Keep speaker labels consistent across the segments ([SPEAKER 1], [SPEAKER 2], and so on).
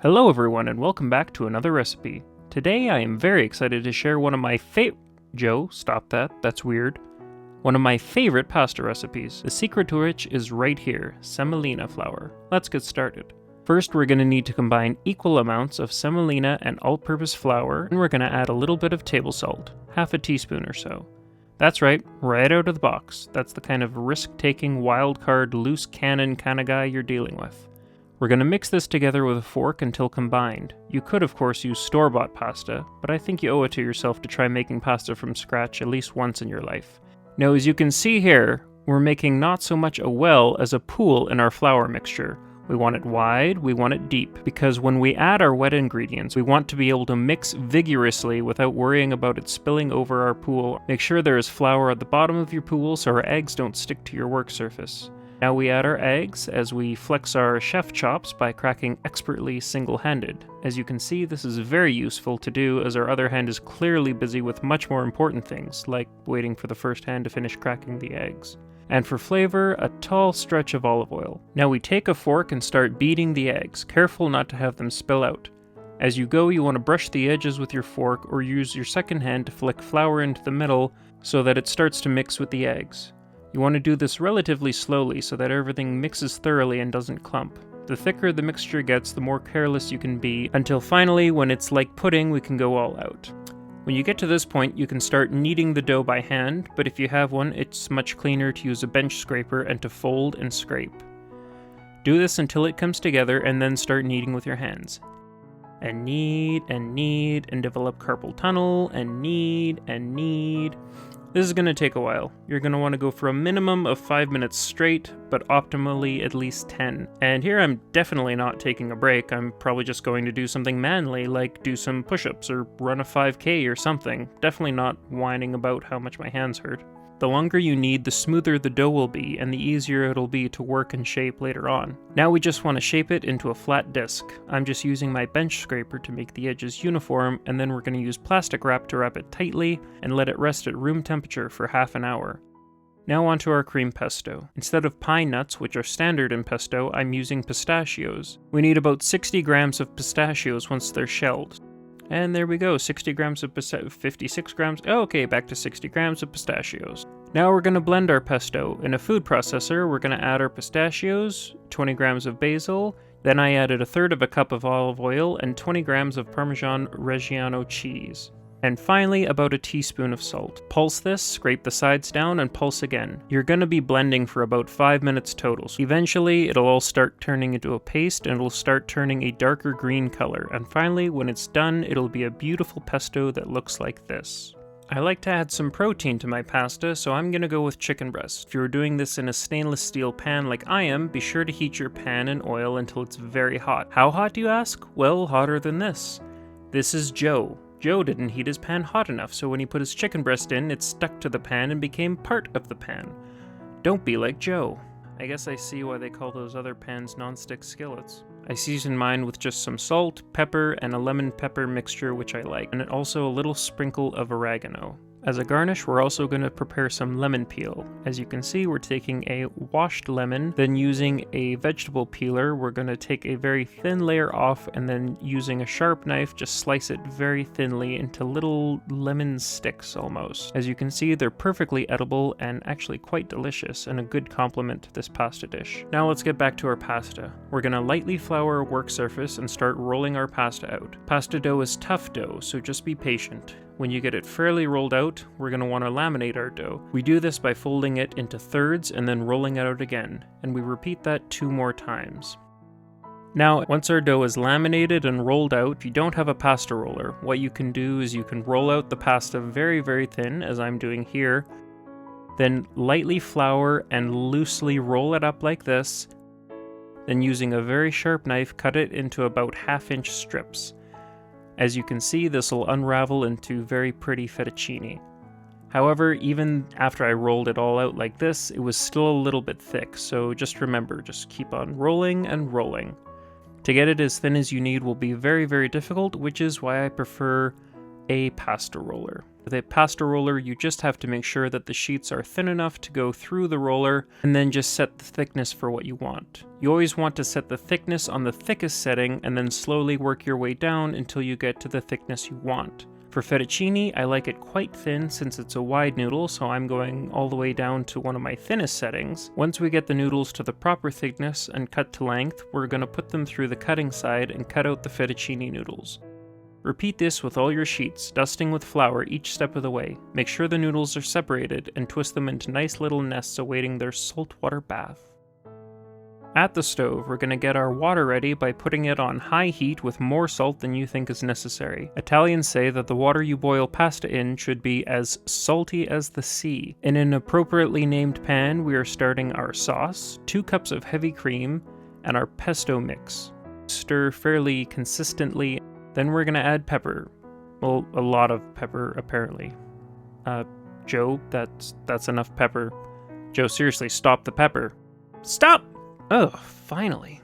[SPEAKER 1] Hello everyone and welcome back to another recipe. Today I am very excited to share one of my Joe, stop that, that's weird. One of my favorite pasta recipes. The secret to which is right here, semolina flour. Let's get started. First we're going to need to combine equal amounts of semolina and all-purpose flour, and we're going to add a little bit of table salt, half a teaspoon or so. That's right out of the box. That's the kind of risk-taking, wild-card, loose cannon kind of guy you're dealing with. We're going to mix this together with a fork until combined. You could of course use store-bought pasta, but I think you owe it to yourself to try making pasta from scratch at least once in your life. Now as you can see here, we're making not so much a well as a pool in our flour mixture. We want it wide, we want it deep, because when we add our wet ingredients, we want to be able to mix vigorously without worrying about it spilling over our pool. Make sure there is flour at the bottom of your pool so our eggs don't stick to your work surface. Now we add our eggs as we flex our chef chops by cracking expertly single-handed. As you can see, this is very useful to do as our other hand is clearly busy with much more important things, like waiting for the first hand to finish cracking the eggs. And for flavor, a tall stretch of olive oil. Now we take a fork and start beating the eggs, careful not to have them spill out. As you go, you want to brush the edges with your fork or use your second hand to flick flour into the middle so that it starts to mix with the eggs. You want to do this relatively slowly so that everything mixes thoroughly and doesn't clump. The thicker the mixture gets, the more careless you can be, until finally, when it's like pudding, we can go all out. When you get to this point, you can start kneading the dough by hand, but if you have one, it's much cleaner to use a bench scraper and to fold and scrape. Do this until it comes together and then start kneading with your hands. And knead, and develop carpal tunnel, and knead, and knead. This is going to take a while. You're going to want to go for a minimum of 5 minutes straight, but optimally at least 10. And here I'm definitely not taking a break. I'm probably just going to do something manly, like do some push-ups or run a 5K or something. Definitely not whining about how much my hands hurt. The longer you knead, the smoother the dough will be, and the easier it'll be to work and shape later on. Now we just want to shape it into a flat disc. I'm just using my bench scraper to make the edges uniform, and then we're going to use plastic wrap to wrap it tightly and let it rest at room temperature for half an hour. Now onto our cream pesto. Instead of pine nuts, which are standard in pesto, I'm using pistachios. We need about 60 grams of pistachios once they're shelled. And there we go, 60 grams of 56 grams, okay, back to 60 grams of pistachios. Now we're going to blend our pesto. In a food processor, we're going to add our pistachios, 20 grams of basil, then I added a third of a cup of olive oil and 20 grams of Parmesan Reggiano cheese. And finally, about a teaspoon of salt. Pulse this, scrape the sides down, and pulse again. You're going to be blending for about 5 minutes total. So eventually, it'll all start turning into a paste, and it'll start turning a darker green color. And finally, when it's done, it'll be a beautiful pesto that looks like this. I like to add some protein to my pasta, so I'm going to go with chicken breast. If you're doing this in a stainless steel pan like I am, be sure to heat your pan in oil until it's very hot. How hot, do you ask? Well, hotter than this. This is Joe. Joe didn't heat his pan hot enough, so when he put his chicken breast in, it stuck to the pan and became part of the pan. Don't be like Joe. I guess I see why they call those other pans non-stick skillets. I season mine with just some salt, pepper, and a lemon pepper mixture which I like, and also a little sprinkle of oregano. As a garnish, we're also going to prepare some lemon peel. As you can see, we're taking a washed lemon, then using a vegetable peeler, we're going to take a very thin layer off, and then using a sharp knife, just slice it very thinly into little lemon sticks almost. As you can see, they're perfectly edible and actually quite delicious, and a good complement to this pasta dish. Now let's get back to our pasta. We're going to lightly flour a work surface and start rolling our pasta out. Pasta dough is tough dough, so just be patient. When you get it fairly rolled out, we're going to want to laminate our dough. We do this by folding it into thirds and then rolling it out again, and we repeat that 2 more times. Now, once our dough is laminated and rolled out, if you don't have a pasta roller, what you can do is you can roll out the pasta very, very thin, as I'm doing here, then lightly flour and loosely roll it up like this, then using a very sharp knife, cut it into about 1/2-inch strips. As you can see, this will unravel into very pretty fettuccine. However, even after I rolled it all out like this, it was still a little bit thick, so just remember, just keep on rolling and rolling. To get it as thin as you need will be very, very difficult, which is why I prefer a pasta roller. With a pasta roller, you just have to make sure that the sheets are thin enough to go through the roller, and then just set the thickness for what you want. You always want to set the thickness on the thickest setting, and then slowly work your way down until you get to the thickness you want. For fettuccine, I like it quite thin since it's a wide noodle, so I'm going all the way down to one of my thinnest settings. Once we get the noodles to the proper thickness and cut to length, we're going to put them through the cutting side and cut out the fettuccine noodles. Repeat this with all your sheets, dusting with flour each step of the way. Make sure the noodles are separated and twist them into nice little nests awaiting their saltwater bath. At the stove, we're going to get our water ready by putting it on high heat with more salt than you think is necessary. Italians say that the water you boil pasta in should be as salty as the sea. In an appropriately named pan, we are starting our sauce, 2 cups of heavy cream, and our pesto mix. Stir fairly consistently. Then we're gonna add pepper. Well, a lot of pepper, apparently. Joe, that's enough pepper. Joe, seriously, stop the pepper. Stop! Ugh, finally.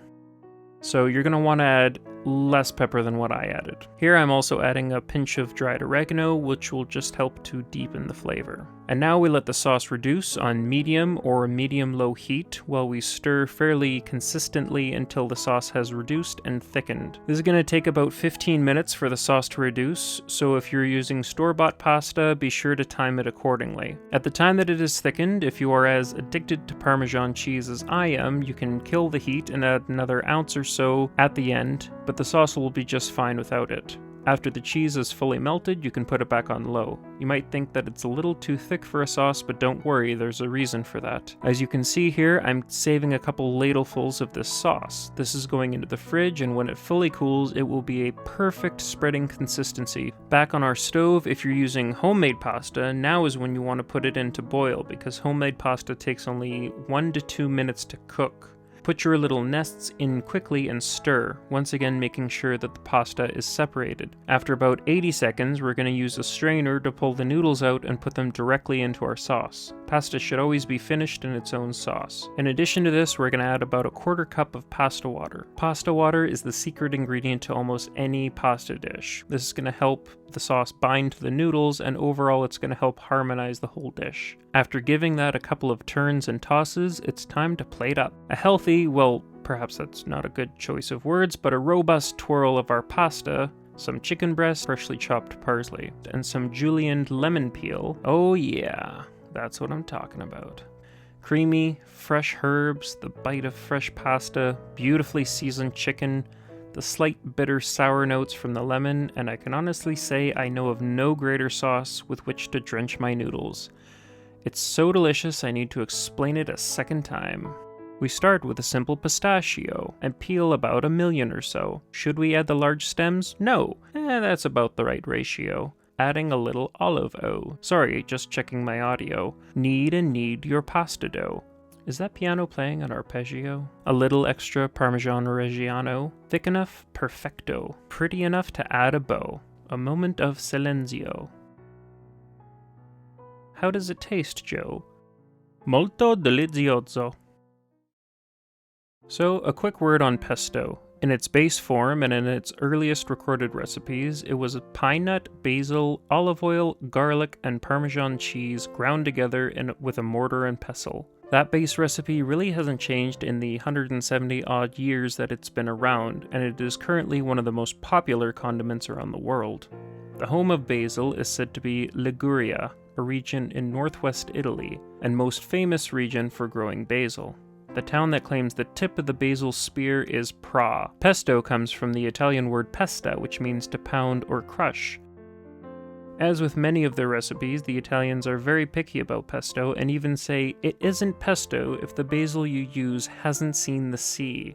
[SPEAKER 1] So you're gonna want to add less pepper than what I added. Here I'm also adding a pinch of dried oregano, which will just help to deepen the flavor. And now we let the sauce reduce on medium or medium-low heat while we stir fairly consistently until the sauce has reduced and thickened. This is going to take about 15 minutes for the sauce to reduce, so if you're using store-bought pasta, be sure to time it accordingly. At the time that it is thickened, if you are as addicted to Parmesan cheese as I am, you can kill the heat and add another ounce or so at the end, but the sauce will be just fine without it. After the cheese is fully melted, you can put it back on low. You might think that it's a little too thick for a sauce, but don't worry, there's a reason for that. As you can see here, I'm saving a couple ladlefuls of this sauce. This is going into the fridge, and when it fully cools, it will be a perfect spreading consistency. Back on our stove, if you're using homemade pasta, now is when you want to put it in to boil, because homemade pasta takes only 1 to 2 minutes to cook. Put your little nests in quickly and stir, once again making sure that the pasta is separated. After about 80 seconds, we're going to use a strainer to pull the noodles out and put them directly into our sauce. Pasta should always be finished in its own sauce. In addition to this, we're going to add about a 1/4 cup of pasta water. Pasta water is the secret ingredient to almost any pasta dish. This is going to help the sauce bind to the noodles, and overall it's going to help harmonize the whole dish. After giving that a couple of turns and tosses, it's time to plate up. A healthy, well, perhaps that's not a good choice of words, but a robust twirl of our pasta, some chicken breast, freshly chopped parsley, and some julienned lemon peel. Oh yeah, that's what I'm talking about. Creamy, fresh herbs, the bite of fresh pasta, beautifully seasoned chicken, the slight bitter sour notes from the lemon, and I can honestly say I know of no greater sauce with which to drench my noodles. It's so delicious I need to explain it a second time. We start with a simple pistachio, and peel about 1 million or so. Should we add the large stems? No, that's about the right ratio. Adding a little olive oil. Sorry, just checking my audio. Knead and knead your pasta dough. Is that piano playing an arpeggio? A little extra Parmesan Reggiano. Thick enough? Perfecto. Pretty enough to add a bow. A moment of silenzio. How does it taste, Joe? Molto delizioso. So, a quick word on pesto. In its base form and in its earliest recorded recipes, it was pine nut, basil, olive oil, garlic, and Parmesan cheese ground together with a mortar and pestle. That base recipe really hasn't changed in the 170 odd years that it's been around, and it is currently one of the most popular condiments around the world. The home of basil is said to be Liguria, a region in northwest Italy, and most famous region for growing basil. The town that claims the tip of the basil spear is Pra. Pesto comes from the Italian word pesta, which means to pound or crush. As with many of their recipes, the Italians are very picky about pesto and even say it isn't pesto if the basil you use hasn't seen the sea.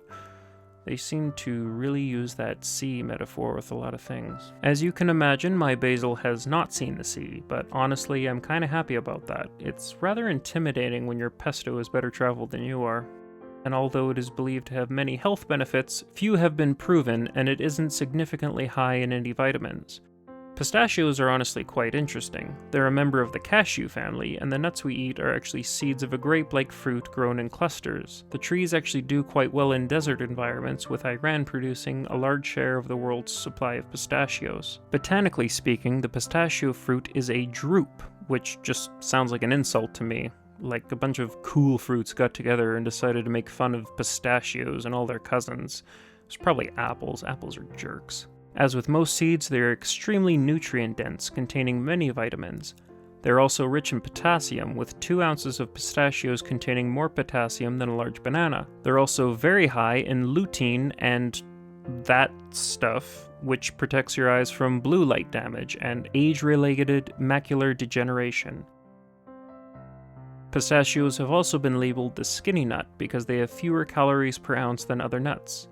[SPEAKER 1] They seem to really use that sea metaphor with a lot of things. As you can imagine, my basil has not seen the sea, but honestly, I'm kinda happy about that. It's rather intimidating when your pesto is better traveled than you are. And although it is believed to have many health benefits, few have been proven, and it isn't significantly high in any vitamins. Pistachios are honestly quite interesting. They're a member of the cashew family, and the nuts we eat are actually seeds of a grape-like fruit grown in clusters. The trees actually do quite well in desert environments, with Iran producing a large share of the world's supply of pistachios. Botanically speaking, the pistachio fruit is a drupe, which just sounds like an insult to me. Like a bunch of cool fruits got together and decided to make fun of pistachios and all their cousins. It's probably apples. Apples are jerks. As with most seeds, they are extremely nutrient-dense, containing many vitamins. They're also rich in potassium, with 2 ounces of pistachios containing more potassium than a large banana. They're also very high in lutein and that stuff, which protects your eyes from blue light damage and age-related macular degeneration. Pistachios have also been labeled the skinny nut because they have fewer calories per ounce than other nuts.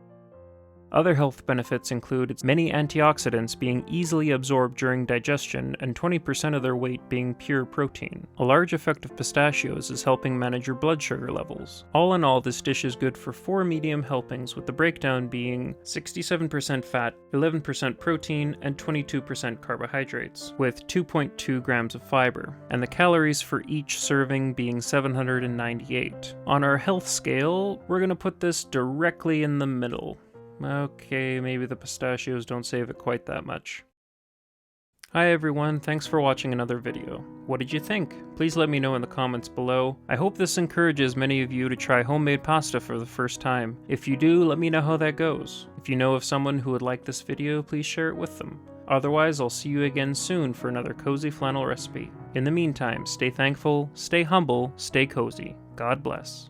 [SPEAKER 1] Other health benefits include its many antioxidants being easily absorbed during digestion and 20% of their weight being pure protein. A large effect of pistachios is helping manage your blood sugar levels. All in all, this dish is good for 4 medium helpings, with the breakdown being 67% fat, 11% protein, and 22% carbohydrates, with 2.2 grams of fiber, and the calories for each serving being 798. On our health scale, we're going to put this directly in the middle. Okay, maybe the pistachios don't save it quite that much. Hi everyone, thanks for watching another video. What did you think? Please let me know in the comments below. I hope this encourages many of you to try homemade pasta for the first time. If you do, let me know how that goes. If you know of someone who would like this video, please share it with them. Otherwise, I'll see you again soon for another cozy flannel recipe. In the meantime, stay thankful, stay humble, stay cozy. God bless.